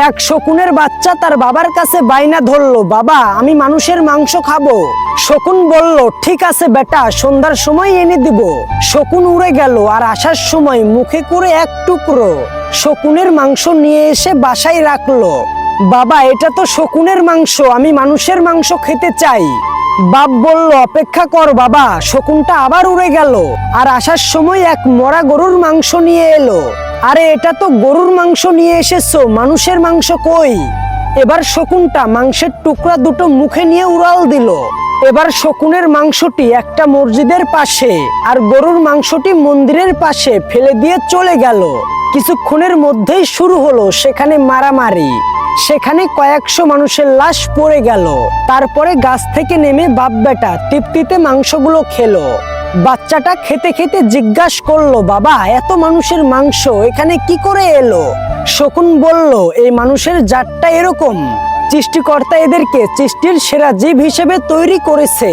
এক শকুনের বাচ্চা তার বাবার কাছে বাইনা ধরলো, বাবা আমি মানুষের মাংস খাবো। শকুন বলল, ঠিক আছে বেটা, সন্ধ্যার সময় এনে দিব। শকুন উড়ে গেল আর আসার সময় মুখে করে এক টুকরো শকুনের মাংস নিয়ে এসে বাসায় রাখলো। বাবা এটা তো শকুনের মাংস, আমি মানুষের মাংস খেতে চাই। বাপ বলল, অপেক্ষা কর বাবা। শকুনটা আবার উড়ে গেল আর আসার সময় এক মরা গরুর মাংস নিয়ে এলো। আরে এটা তো গরুর মাংস নিয়ে এসেছো, মানুষের মাংস কই? এবার শকুনটা মাংসের টুকরা দুটো মুখে নিয়ে উড়াল দিল। এবার শকুনের মাংসটি একটা মসজিদের পাশে আর গরুর মাংসটি মন্দিরের পাশে ফেলে দিয়ে চলে গেল। কিছুক্ষণের মধ্যেই শুরু হলো সেখানে মারামারি। সেখানে কয়েকশো মানুষের লাশ পড়ে গেল। তারপরে গাছ থেকে নেমে বাপ বেটা তৃপ্তিতে মাংসগুলো খেলো। বাচ্চাটা খেতে খেতে জিজ্ঞাসা করলো, বাবা এত মানুষের মাংস এখানে কি করে এলো? শকুন বলল, এই মানুষের জাতটা এরকম, সৃষ্টিকর্তা এদেরকে সৃষ্টির সেরা জীব হিসেবে তৈরি করেছে,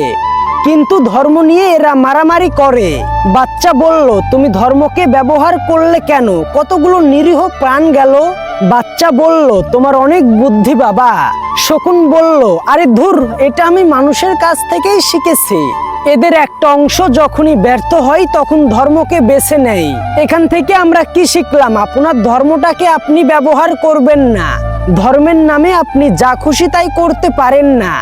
কিন্তু ধর্ম নিয়ে এরা মারামারি করে। বাচ্চা বলল, তুমি ধর্মকে ব্যবহার করলে কেন? কতগুলো নিরীহ প্রাণ গেল। বাচ্চা বলল, তোমার অনেক বুদ্ধি বাবা। শকুন বলল, আরে ধুর, এটা আমি মানুষের কাছ থেকেই শিখেছি। এদের একটা অংশ যখনই ব্যর্থ হয় তখন ধর্মকে বেছে নেয়। এখান থেকে আমরা কি শিখলাম? আপনার ধর্মটাকে আপনি ব্যবহার করবেন না। ধর্মের নামে আপনি যা খুশি তাই করতে পারেন না।